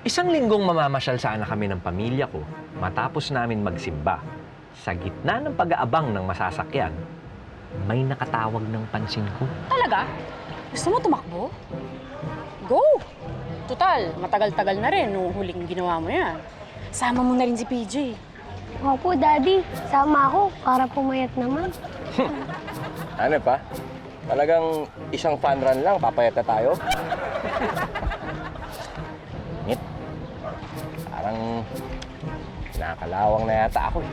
Isang linggong mamamasyal sana kami ng pamilya ko matapos namin magsimba. Sa gitna ng pag-aabang ng masasakyan, may nakatawag ng pansin ko. Talaga? Gusto mo tumakbo? Go! Tutal, matagal-tagal na rin nung huling ginawa mo yan. Sama mo na rin si PJ. Opo, Daddy. Sama ako para pumayat naman. Ano pa? Talagang isang fun run lang, papayat na tayo? Ngit. Parang nakakalawang na yata ako eh.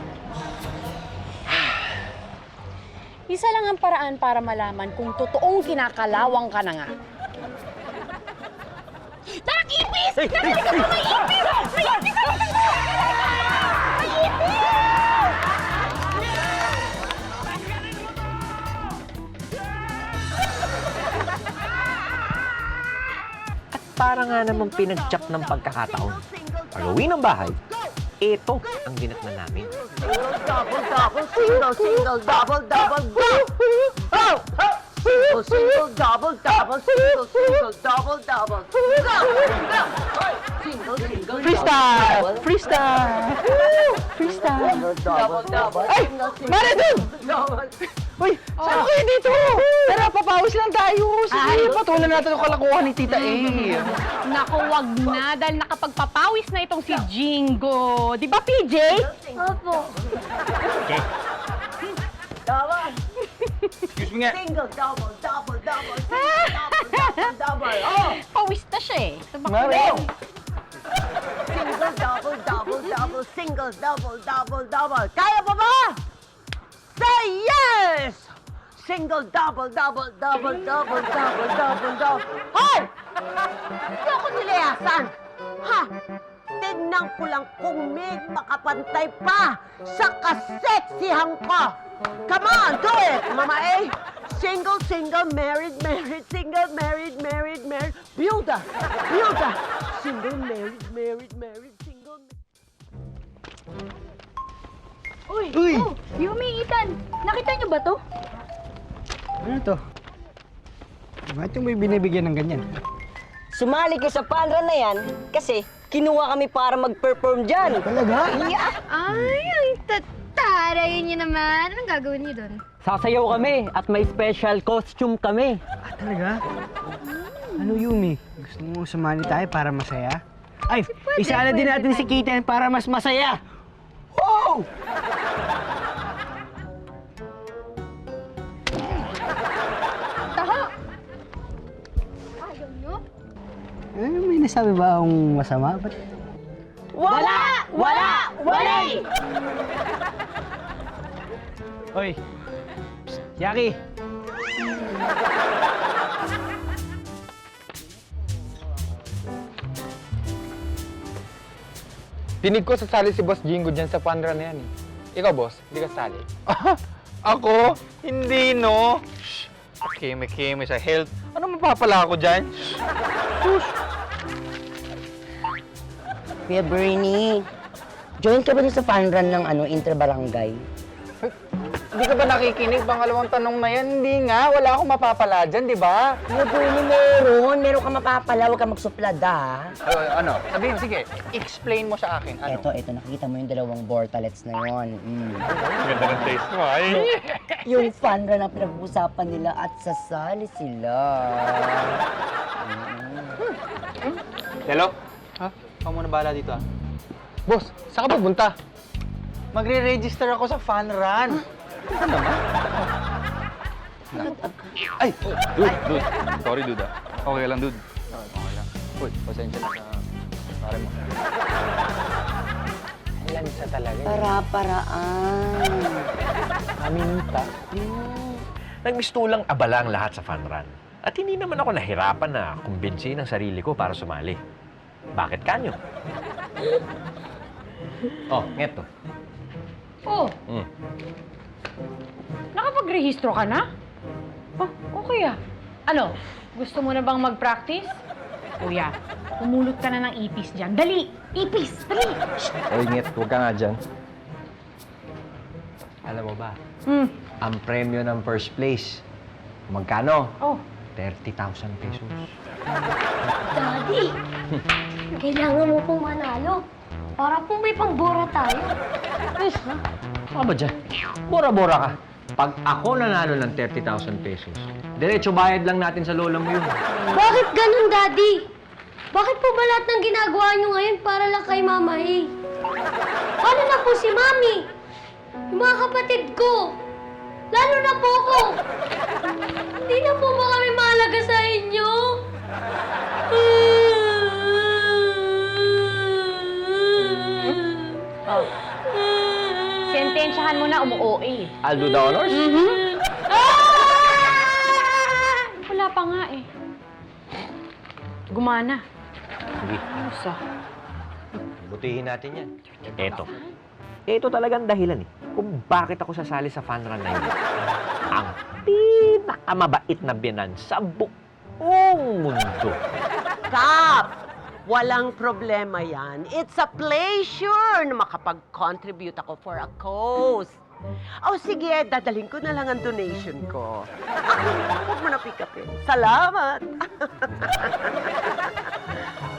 Isa lang ang paraan para malaman kung totoong kinakalawang ka na nga. Nakakipis! Narinig ka ba may ipis? May ipis! May ipis! At para nga namang pinag-chop ng pagkakataon. Pag-uwi ng bahay, ito ang dinatnan namin. Double, double, single, single, double, double, go! Oh! Single, single, double, double, single, single, double, double, go! Go! Single, single, Freestyle! double, Freestyle! Freestyle! double, double, Ay! single, single, Mare dun! double. Uy! Saan kayo dito? Tara, papawis lang tayo. Sige, patulan natin ang kalakuhan ni Tita A. Naku, wag na dahil nakapagpapawis na itong si Jingo. Di ba, PJ? Opo. Okay. Double, Excuse me nga. single, double, double, double, single, double, double, double. Oh! Pawis na siya eh. Mare! Single, double, double, double, single, double, double, double. Kaya pa ba? Say yes! Single, double, double, double, double, double, double, double. Hoy! Hindi ako nilayasan. Ha? Tignan ko lang kung may makapantay pa sa kaseksihan ko. Come on, do it, Mama A. Single, single, married, married, single, married, married, married. Byuda, byuda. Single, married, married, married, single. Uy! Oh, Yumi, Ethan. Nakita niyo ba to? Ano to? Bakit yung may binibigyan ng ganyan? Sumali ka sa panra na yan kasi kinuha kami para mag-perform dyan. Talaga? Ay, ang tataray niyo naman. Anong gagawin niyo doon? Sasayaw kami at may special costume kami. Ah, talaga? Ano, Yumi? Gusto mo sumali tayo para masaya? Ay, isala din natin si Kitten para mas masaya! Wow! Taho! Ayaw niyo? May nasabi ba akong masama? Ba't Wala! Wala! Wala! Hoy! Psst, Yaki! Dinig ko sasali si Boss Jingo dyan sa fun run na yan eh. Ikaw, boss, hindi ka sasali. Ako? Hindi, no? Shh! Keme-keme sa health. Ano mapapala ako dyan? Kuya Bernie, join ka ba dun sa fun run ng inter-barangay? Hindi ka ba nakikinig? Pangalawang tanong na yan. Hindi nga. Wala akong mapapala dyan, di ba? Kuya Bernie, meron. Meron ka mapapala. Huwag ka magsuplada. Ano? Sabihin mo, sige. Explain mo sa akin. Ano? Eto, nakikita mo yung dalawang bortalets na yon. Ganda ng taste mo, ay. Yung fun run ang pinag-uusapan nila at sasali sila. Hello? Ha? Ikaw muna bahala dito, ah. Boss, saan ka pupunta? Magre-register ako sa fun run. Ano naman? Ay! Dude. Sorry, dude, ah. Okay lang, dude. Okay lang. Uy, pasensya na sa pare mo. Ilan sa talaga? Para-paraan. Aminta. Nagmistulang abala ang lahat sa fun run. At hindi naman ako nahirapan na kumbinsihin ang sarili ko para sumali. Bakit kanyo? Oh, ngeto. Oh, Mm. nakapagrehistro ka na? Oh, okay ah. Ano, gusto mo na bang mag-practice? Kuya, pumulot ka na ng ipis dyan. Dali! Ipis! Dali! Oy, Ngit, huwag ka nga dyan. Alam mo ba, ang premyo ng first place, magkano? Oh, 30,000 pesos. Daddy! Kailangan mo pong manalo. Para pong may pangbora tayo. Ano ba dyan? Bora-bora ka. Pag ako nanalo ng 30,000 pesos, diretso bayad lang natin sa lola mo yun. Bakit ganun, Daddy? Bakit po ba lahat ng ginagawa niyo ngayon para lang kay Mama A? Paano na po si Mami? Yung mga kapatid ko? Lalo na po ako. Hindi na po ba kami mahalaga sa inyo? Oh. Sentensyahan mo na umu-OA. I'll do the honors. Wala pa nga eh. Gumana. Sige, Musa. butihin natin yan. Ito talagang dahilan kung bakit ako sasali sa fun run na yun. Ang pinakamabait na biyanan sa buong mundo. Kap! Walang problema yan. It's a pleasure na makapag-contribute ako for a cause. Oh, sige, dadalhin ko na lang ang donation ko. Huwag mo na pick upin. Salamat!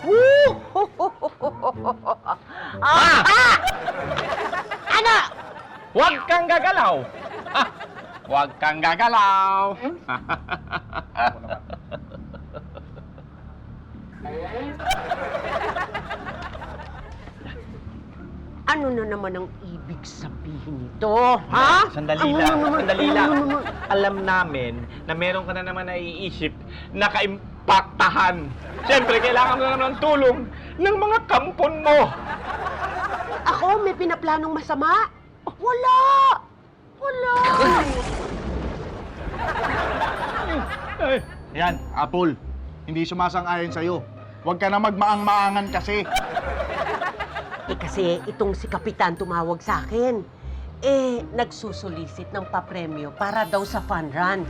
Woo! Ano? Huwag kang gagalaw! Ah, huwag kang gagalaw! Ano na naman ang ibig sabihin nito? Ha? Sandali lang. Alam namin na meron ka na naman naiisip na kaimpaktahan. Siyempre, kailangan mo na naman ng tulong ng mga kampon mo. Ako, may pinaplanong masama? Wala! Wala! Yan, Apple. Hindi sumasang-ayon sa'yo. Huwag ka na magmaang-maangan kasi. Kasi itong si Kapitan tumawag sa akin. Nagsusulisit ng papremyo para daw sa fun run.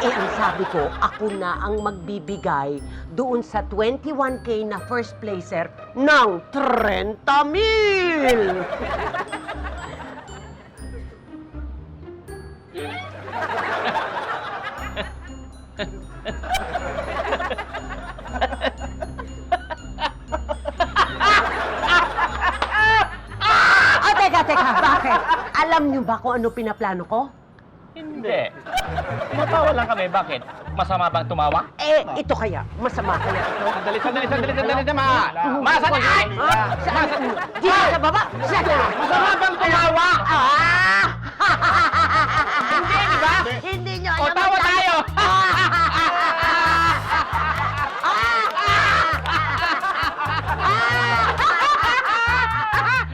Ang sabi ko, ako na ang magbibigay doon sa 21K na first placer ng 30,000! Teka, bakit? Alam niyo ba kung ano pinaplano ko? Hindi. Tumatawa lang kami. Bakit? Masama bang tumawa? Ito kaya. Masama kaya ito. Sandali naman! Masaan! Saan? Dito sa baba? Saan? Masama bang tumawa? Hindi, di ba? Hindi niyo O, tawa tayo!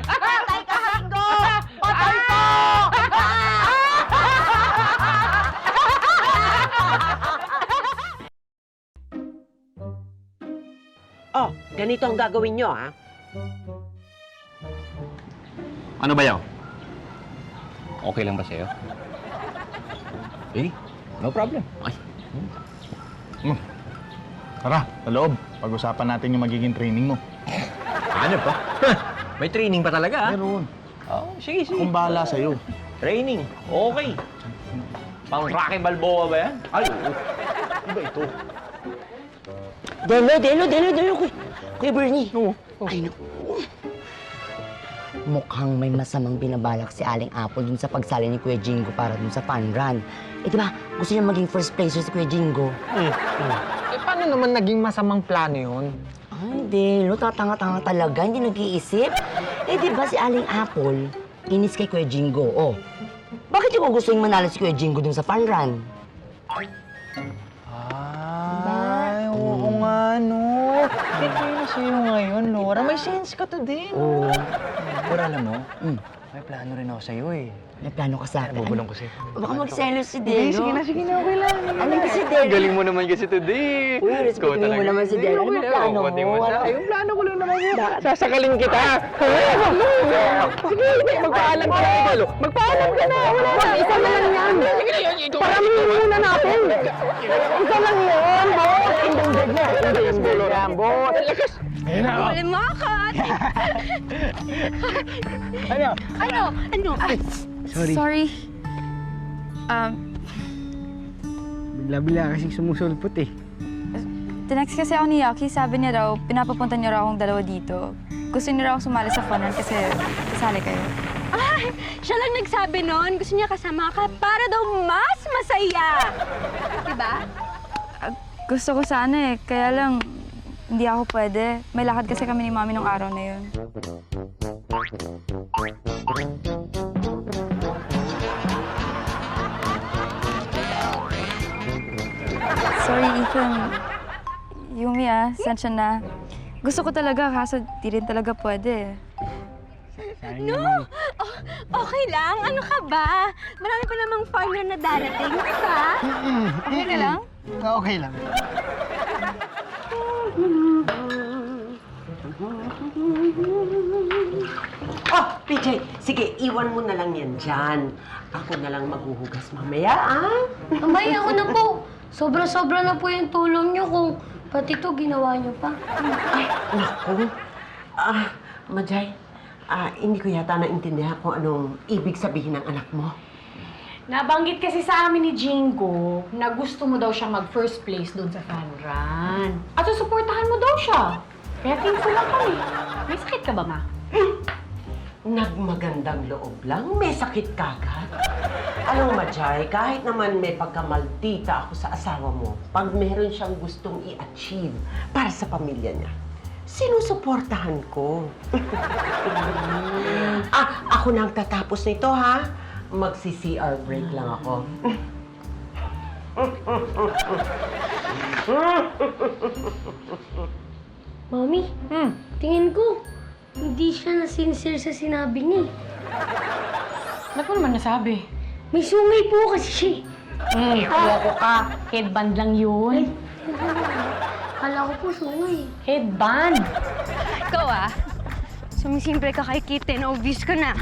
Patay ka, Singgo! Patay po! Oh, ganito ang gagawin nyo, ha? Ano ba yaw? Okay lang ba sa'yo? No problem. Ay. Tara, sa loob. Pag-usapan natin yung magiging training mo. Ano pa? May training pa talaga, ha? Meron. Oh, sige. Akong bahala sa'yo. Training. Okay. Pang Rocky Balboa ba yan? Ay, oo. Iba ito. Delo. Kuya Bernie. Ay, naku. Mukhang may masamang binabalak si Aling Apple dun sa pagsali ni Kuya Jingo para dun sa fun run. Di ba, gusto niya maging first placer si Kuya Jingo. Paano naman naging masamang plano yun? Ay, Delo, tatanga-tanga talaga, hindi nag-iisip. Di ba si Aling Apple, inis kay Kuya Jingo, oh. Bakit yung gusto yung manalo si Kuya Jingo dun sa fun run? Ay, oo nga, no. Ito na sa'yo ngayon, Laura. May sense ka to din. Oo. Laura, alam mo, may plano rin ako sa'yo eh. May plano ka sa akin. Bubulong ko sa'yo. Baka magselos si Delo. Sige na, okay lang. Ano ba si Delo? Galing mo naman kasi today. Uy, respetuhin mo naman si Delo. Ano plano mo? Yung plano ko lang naman yun. Sasakalin kita. Sige, magpaalam ka na, Delo. Magpaalam ka na. Wala na. Isa na lang yan. Paramingin muna natin. Isa lang yun, boss. Indong na. Indong yan, boss. Lakas. Limakot! Ano? Ano? Sorry. Sorry. Bigla-bigla kasing sumusulpot eh. Tinext kasi ako ni Yaki, sabi niya raw, pinapapunta niya raw akong dalawa dito. Gusto niya raw akong sumali sa fun run kasi kasali kayo. Ay, siya lang nagsabi nun. Gusto niya kasama ka para daw mas masaya. Diba? Gusto ko sana eh, kaya lang hindi ako pwede. May lakad kasi kami ni Mami nung araw na yun. Sorry, Ethan. Yumi sensya na. Gusto ko talaga, kaso di rin talaga pwede. No! Okay lang. Ano ka ba? Marami pa namang partner na darating, diba? Okay na lang? Okay lang. Oh, PJ, sige, iwan mo na lang yan dyan. Ako na lang maghuhugas mamaya, ah? Amay, ako na po. Sobra-sobra na po yung tulong niyo kung pati to ginawa niyo pa. Ay, naku. Majay, hindi ko yata naintindihan kung anong ibig sabihin ng anak mo. Nabanggit kasi sa amin ni Jingo na gusto mo daw siyang mag-first place doon sa fan run. At susuportahan mo daw siya. Kaya thankful lang kami. May sakit ka ba, Ma? Nagmagandang loob lang, may sakit kagad. Alam mo, Majay, kahit naman may pagkamaldita ako sa asawa mo, pag meron siyang gustong i-achieve para sa pamilya niya, sinusuportahan ko. Ako nang tatapos nito, ha? Magsi-CR break lang ako. Mami, tingin ko, hindi siya nasincere sa sinabi niya. Ba't mo naman nasabi? May sungay po kasi siya. Loko ka. Headband lang yun. Kala ko po sungay. Headband. Ikaw sumisimple ka kay Kitten, obvious ka na.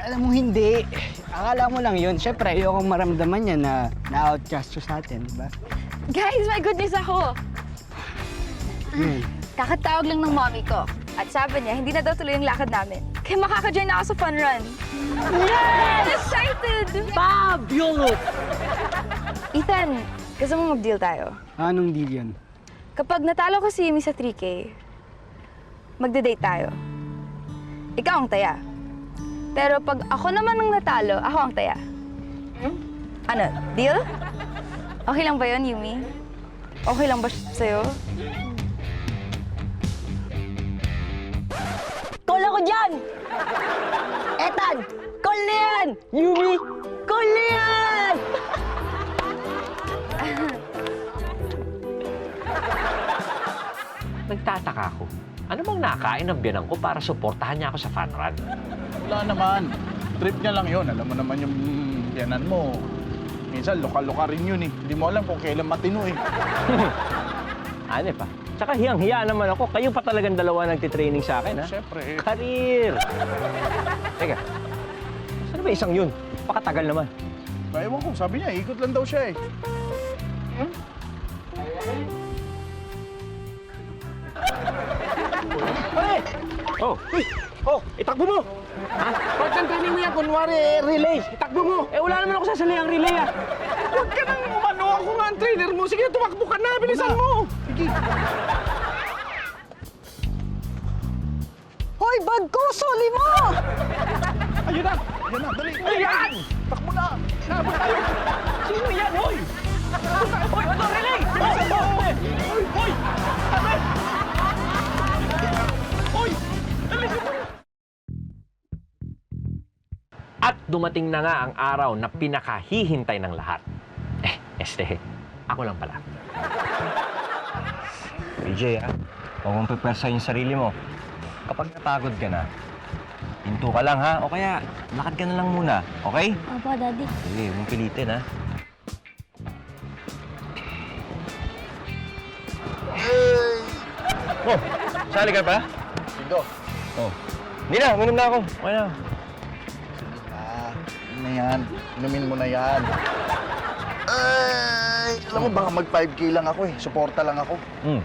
Alam mo, hindi. Akala mo lang yun. Siyempre, ayokong maramdaman niya na na-outcast siya sa atin, di ba? Guys, may good news ako! Kakatawag lang ng mommy ko. At sabi niya, hindi na daw tuloy yung lakad namin. Kaya makaka-join ako sa fun run. Yes! Excited! Fabulous! Ethan, gusto mo mag-deal tayo? Anong deal yun? Kapag natalo ko si Yumi sa 3K, magde-date tayo. Ikaw ang taya. Pero pag ako naman ang natalo, ako ang taya. Ano, deal? Okay lang ba yun, Yumi? Okay lang ba sa'yo? Call ako dyan! Ethan! Call na yan! Yumi! Call na yan! Nagtataka ako. Ano bang nakain ng biyanang ko para suportahan niya ako sa fun run? Wala naman. Trip niya lang yun. Alam mo naman yung biyanan mo. Minsan, loka-loka rin yun eh. Hindi mo alam kung kailan matino eh. Ano pa? Tsaka hiyang-hiya naman ako. Kayo pa talagang dalawa nagtitraining sa akin, ha? Siyempre eh. Career! Teka, saan ba isang yun? Pakatagal naman. Ewan ko, sabi niya, ikot lang daw siya eh. Pare! Oh! Uy! Oh! Itakbo mo! Ha? Part ng training mo yan, kunwari relay. Itakbo mo. Eh, wala naman ako sasali ang relay, ah! Huwag ka nang umano. Ako nga ang trainer mo. Sige, tumakbo ka na. Bilisan mo. Sige. Hoy, bag ko! Soli mo! Ayun na. Ayun na. Dali. Ayan! Takbo na. Labot tayo. Sino yan, hoy? Hoy, ano relay? Bilisan mo. Hoy! Ano? Hoy! Bilisan mo. At dumating na nga ang araw na pinakahihintay ng lahat. Ako lang pala. PJ, huwag mong pipersa yung sarili mo. Kapag napagod ka na, hinto ka lang, ha? O kaya, lakad ka na lang muna, okay? Opo, Daddy. Sige, huwag mong pilitin, ha? Oh, sali ka ba? Sindo. Oh. Hindi na, uminom na ako. Okay na. Ano na yan? Inumin mo na yan. Ay! Alam mo, baka mag 5K lang ako eh. Suporta lang ako. Mm.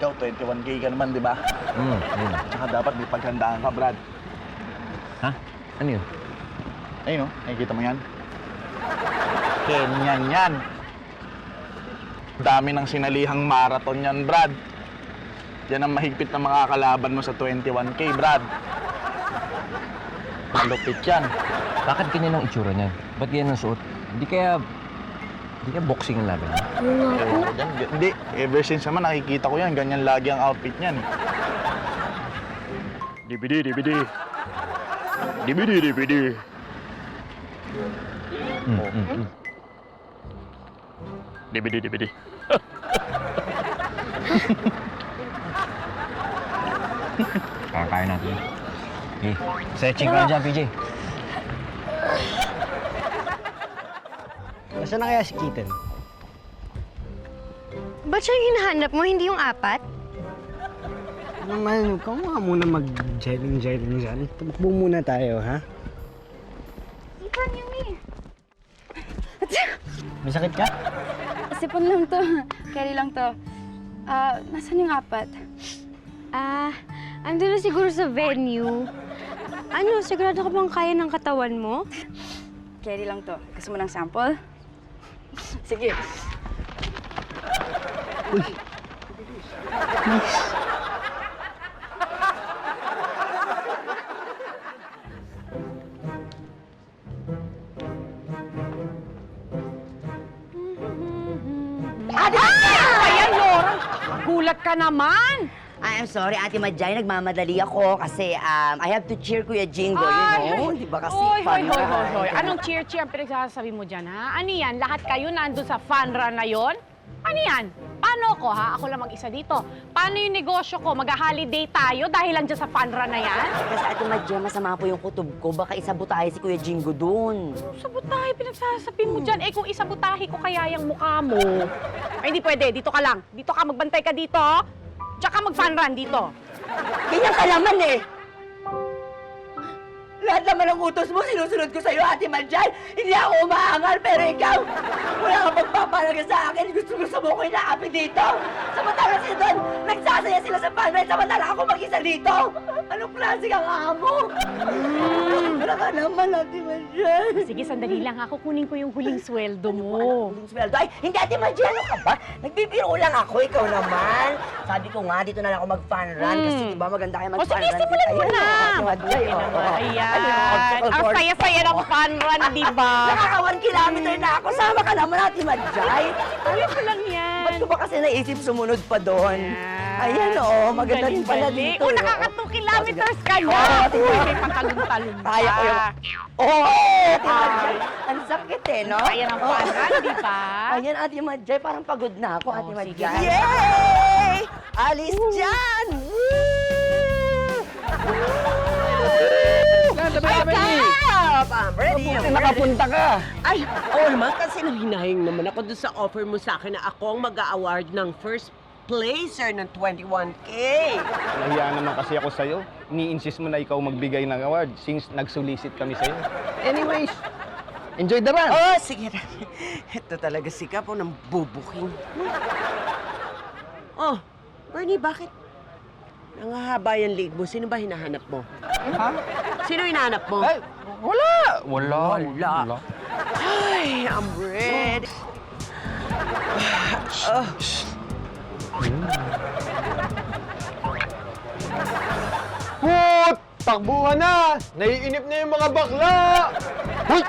Ikaw, 21K ka naman, di ba? Tsaka dapat may paghandaan ka, Brad. Ha? Ano yun? Ayun, no? Nakikita mo yan? Kenyan yan. Dami ng sinalihang marathon yan, Brad. Yan ang mahigpit na mga kalaban mo sa 21K, Brad. Malupit yan. Bakit ganyan ang itsura niyan? Ba't ganyan ang suot? Hindi kaya boxing ang laban niya? Ewan ko dyan. Hindi, ever since naman nakikita ko yan, ganyan lagi ang outfit niyan. DVD. DVD. Kaya natin. Okay, searching ka na dyan, PJ. Nasaan na kaya si Kitten? Ba't siya yung hinahanap mo, hindi yung apat? Naman, ikaw nga muna mag-jelling dyan. Tumakbo muna tayo, ha? Ipan yung May sakit ka? Sipon lang to. Carry lang to. Nasaan yung apat? Andun na siguro sa venue. Ano, sigurado ka bang kaya ng katawan mo? Carry lang to. Gusto mo ng sample? Sige. Ayan, Laura! Gulat ka naman! I'm sorry, Ate Madjay, nagmamadali ako kasi I have to cheer Kuya Jingo, you know? Di ba kasi fun run. Anong cheer-cheer ang pinagsasabi mo dyan, ha? Ano yan? Lahat kayo nandun sa fun run na yon? Ano yan? Paano ko, ha? Ako lang mag-isa dito. Paano yung negosyo ko? Mag-holiday tayo dahil lang dyan sa fun run na yan? Kasi Ate Madjay, masama po yung kutob ko. Baka isabotahe si Kuya Jingo dun. Sabotahe, pinagsasabi mo dyan. Eh, kung isabotahe ko kaya yung mukha mo. Ay, hindi pwede. Dito ka lang. Dito ka, magbantay ka dito. Tsaka mag-fun run dito. Ganyan ka naman eh! Lahat naman ng utos mo, sinusunod ko sa'yo, Ate Madjay. Hindi ako umaangal, pero ikaw, wala kang magpapalaga sa akin. Gusto mo ko inaapit dito. Samantala sila doon, nagsasaya sila sa fundraise, samantala ako mag-isa dito. Anong klase kang amo? Wala ka naman, Ate Madjay. Sige, sandali lang. Ako kunin ko yung huling sweldo mo. Huling sweldo? Ay, hindi, Ate Madjay, ano ka ba? Nagbibiro lang ako, ikaw naman. Sabi ko nga, dito na lang ako mag-fun run kasi diba maganda kayo mag-fun run. Sige, simulan mo na. Ate Madjay, Ayan. Ano, Ang saya-saya ng fun run, di ba? Nakaka 1 kilometer na ako. Sama ka naman, Ate Madjay. Alam ko lang yan. Ba't ko ba kasi naisip sumunod pa doon? Ayan, oo. Maganda rin pala dito. Oh, nakaka 2 kilometers ka na. Oo, Ate Uy, Madjay. may patalon-talon pa. Kaya ko yung... Oo, Ate Madjay. Ang sakit eh, no? Kaya ng fun run, di ba? Ayan, Ate Madjay. Parang pagod na ako, Ate Oh, sige. Madjay. Yay! Alis dyan! I'm ready. Nakapunta ka! Ay, oo naman, kasi nahinahing naman ako doon sa offer mo sa akin na ako ang mag-a-award ng first placer ng 21K. Nahiya naman kasi ako sa'yo. Ni-insist mo na ikaw magbigay ng award since nag-solicit kami sa'yo. Anyways, enjoy the run! Oh, sige na. Ito talaga si Kapo ng bubuking. Oh, Bernie, bakit? Nangahaba yung leg mo. Sino ba hinahanap mo? Ha? Sino hinahanap mo? Ay, wala. Ay, I'm ready. Put! Takbuhan na! Naiinip na yung mga bakla! Hoy!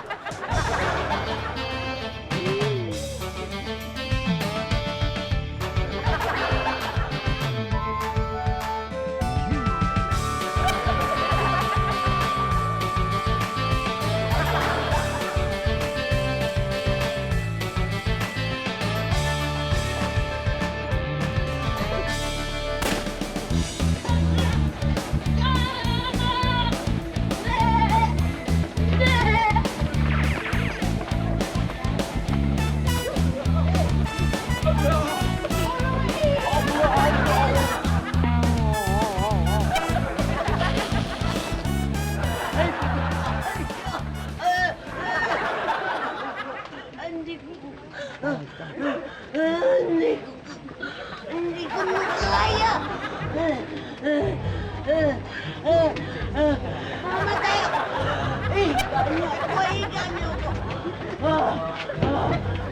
Hindi ko na kaya. Mamatay ako. Ganyo ako, ganyo ako.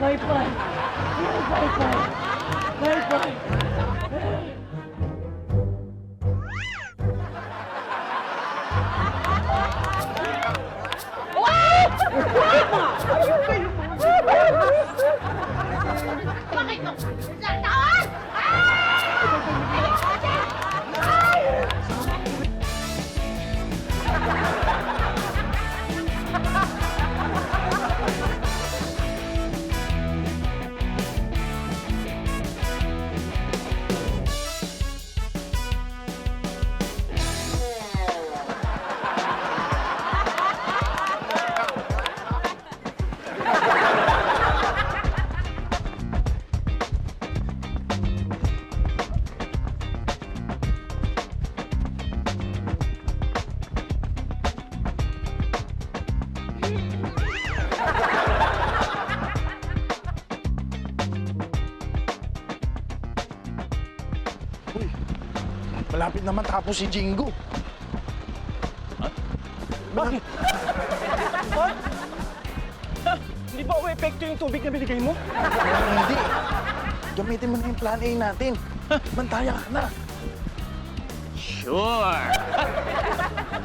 Bye-bye. Bye-bye. Malapit naman tapos si Jingo. Bakit? Hindi ba epekto yung tubig na binigay mo? Hindi. Gamitin mo na yung plan A natin. Mantaya ka na. Sure!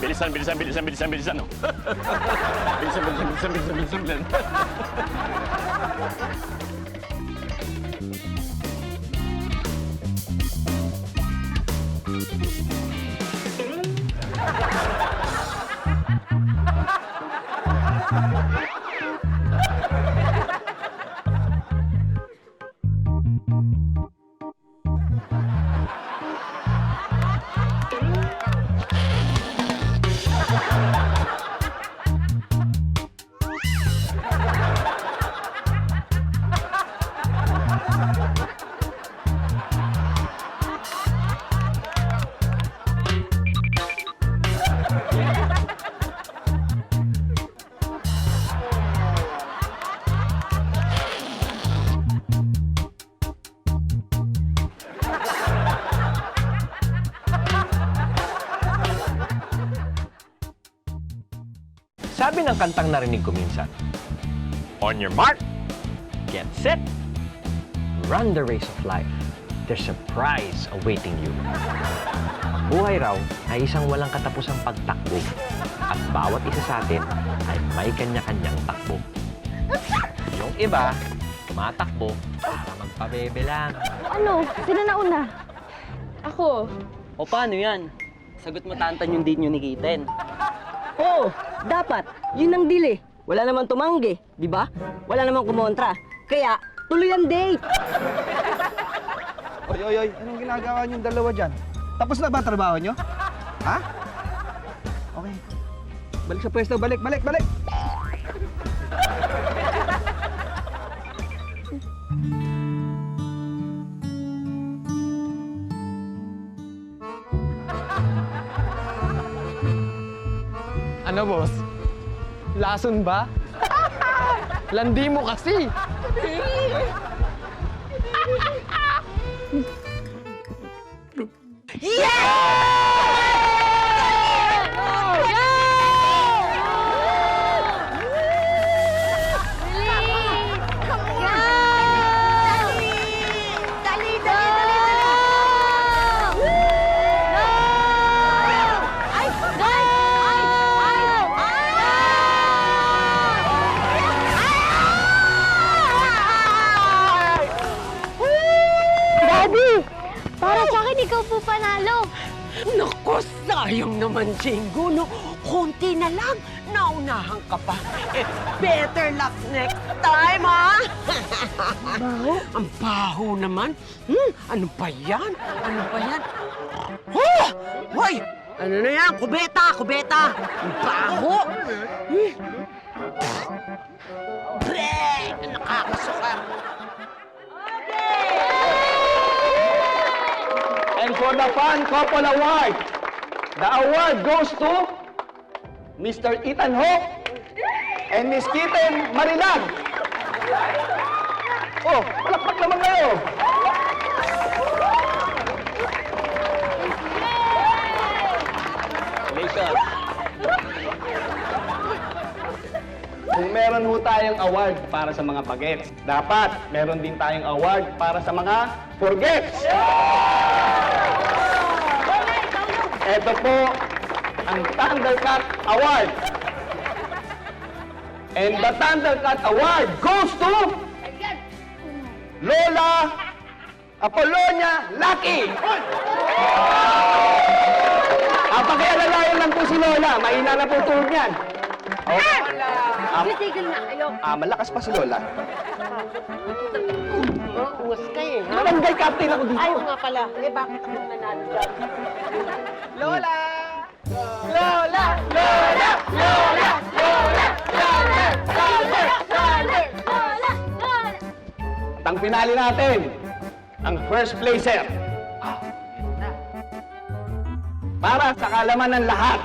Bilisan, bilisan, bilisan, bilisan, bilisan, no? Bilisan, bilisan, bilisan, bilisan, bilisan, bilisan. Sabi ng kantang narinig ko minsan, on your mark, get set, run the race of life. There's a prize awaiting you. Ang buhay raw ay isang walang katapusang pagtakbo at bawat isa sa atin ay may kanya-kanyang takbo. Yung iba, tumatakbo para magpabebe lang. Ano? Sino na una? Ako. O paano yan? Sagot mo tantan yung date nyo ni Kiten. Oo, dapat. Yun ang deal eh. Wala naman tumanggi, di ba? Wala naman kumontra. Kaya, tuloy ang date. Oy, anong ginagawa niyong dalawa dyan? Tapos na ba ang trabaho niyo? Ha? Okay. Balik sa pwesto, balik! Ano, boss? Lason ba? Landi mo kasi! Daddy! Para sa akin, ikaw po panalo. Naku, sayang naman, Jingo, no? Konti na lang. Naunahan ka pa. Eh, better luck next time, ha? Baho? Ang baho naman. Ano pa yan? Oh! Hoy! Ano na yan? Kubeta! Ang baho! Bre! Nakakasuka. And for the Fan Couple Award, the award goes to Mr. Ethan Hawke and Miss Kitten Marilag. Oh, palakpak naman kayo. Congratulations. Kung meron ho tayong award para sa mga bagets, dapat meron din tayong award para sa mga forgets. Ito po ang Thundercat Award. And the Thundercat Award goes to Lola Apolonia Lucky. Pakialalayan lang po si Lola. Mahina na po tuhod niyan. Tigil na kayo. Malakas pa si Lola. Uwas kayo, ha? Barangay captain ako dito. Ayaw nga pala. Eh, bakit ako nanalo dyan? Lola! Lola! Lola! Lola! Lola! Lola! Lola! Lola! At ang pinali natin, ang first placer. Para sa kalaman ng lahat,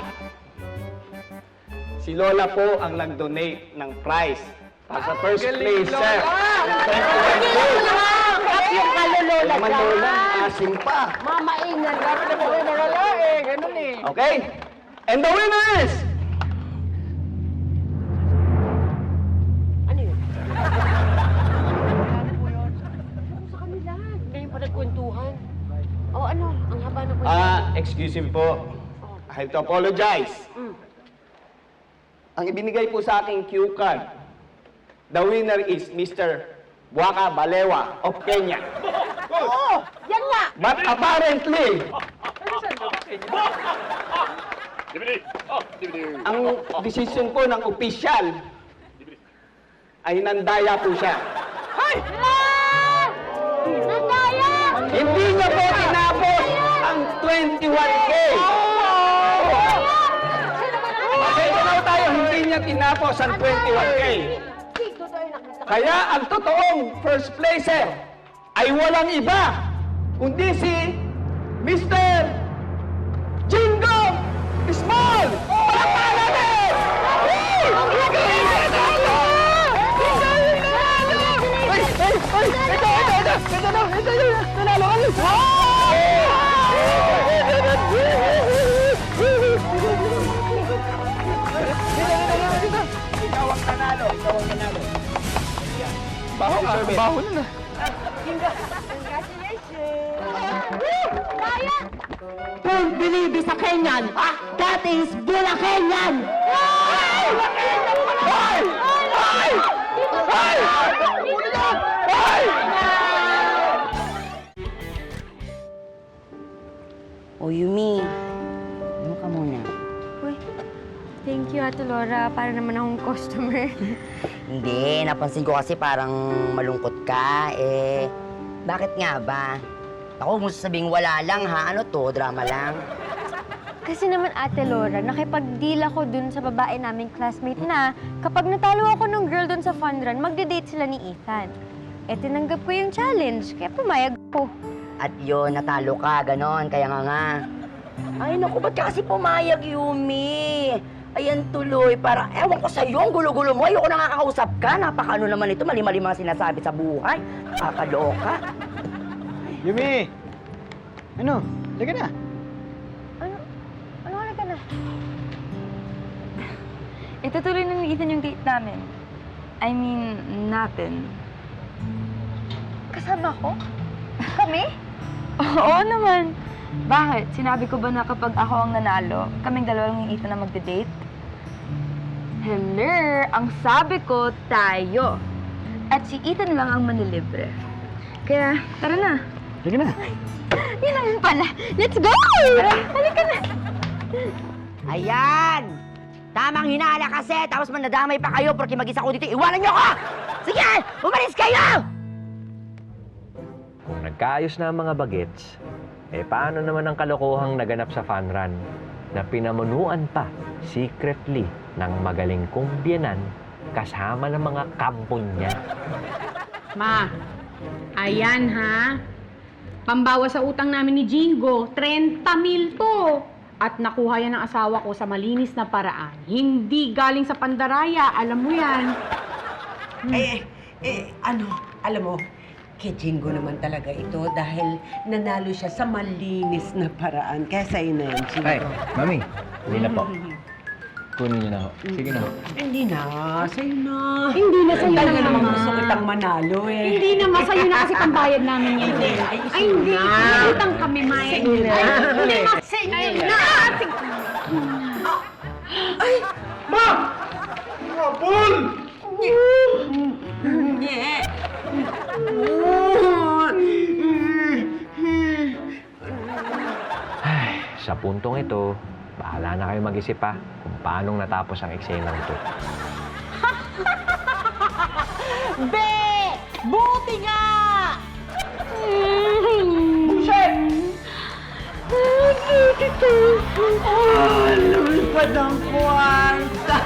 si Lola po ang nag-donate ng prize para sa first placer. Kap yung kalolola Naman dyan. Lola, asim pa. Mamaingan ka. Okay? And the winner is... Ano yun? Sa kanila. Ngayon pa nagkwentuhan. O ano? Ang haba na kwentuhan. Excuse me po. I have to apologize. Ang ibinigay po sa aking cue card, the winner is Mr. Waka Balewa of Kenya. Oo! Yan nga! But apparently, ang decision po ng opisyal ay nandaya po siya. Nandaya! Hindi niya po tinapos ang 21K. Pasensya na tayo, hindi niya tinapos ang 21K. Kaya ang totoong first placer ay walang iba, kundi si Mr. Jingo Small! Palakpakan natin! Baho ka, baho na. Don't believe sa Kenyan. That is Bulakenyan. O Yumi, ano ka muna? Uy, thank you, Ate Laura. Para naman akong customer. Hindi, napansin ko kasi parang malungkot ka. Bakit nga ba? Ako, kung sabing wala lang ha, ano to, drama lang? Kasi naman, Ate Laura, nakipag-deal ako dun sa babae naming classmate na kapag natalo ako ng girl dun sa fun run, magde-date sila ni Ethan. Tinanggap ko yung challenge, kaya pumayag ko. At yun, natalo ka, ganon, kaya nga. Ay, naku, ba't ka kasi pumayag, Yumi? Ayan tuloy, para, ewan ko sa'yo, ang gulo-gulo mo, ayoko na nakakausap ka, napakano naman ito, mali-mali mga sinasabi sa buhay, kakaloka. Yumi! Ano? Laga na. Ano ka na? Itutuloy na ni Ethan yung date namin. I mean, natin. Kasama ko? Kami? Oo naman. Bakit? Sinabi ko ba na kapag ako ang nanalo, kaming dalawa lang yung Ethan na magde-date? Hello! Ang sabi ko, tayo. At si Ethan lang ang manilibre. Kaya, tara na. Laga na. Yan naman pala. Let's go! Halika na. Ayan! Tamang hinala kasi, tapos mandadamay pa kayo porque mag-isa ko dito, iwanan niyo ko! Sige! Umalis kayo! Kung nagkaayos na ang mga bagets, paano naman ang kalokohang naganap sa fun run na pinamunuan pa secretly ng magaling kong biyenan kasama ng mga kampon niya? Ma, ayan ha. Pambawa sa utang namin ni Jingo, 30,000 to. At nakuha yan ng asawa ko sa malinis na paraan. Hindi galing sa pandaraya, alam mo yan. Alam mo, kay Jingo naman talaga ito dahil nanalo siya sa malinis na paraan. Kaya sa'yo na yan, Jingo. Mami, hindi na po. Kunin niyo na ho. Sige na ho. Hindi na, sa'yo na. Hindi na sa'yo Talaga na, naman Mama. gusto kitang manalo eh. Hindi naman sa'yo na kasi pambayad namin yan. Ay, Ay, hindi. na. Utang kami, May. Sa inyo na. Hindi, Ma. Sa inyo na. Ay, sa puntong ito, bahala na kayo mag-isip pa kung paanong natapos ang eksenang to. Be! Buti nga! Buset! Lumipad ang kwarta!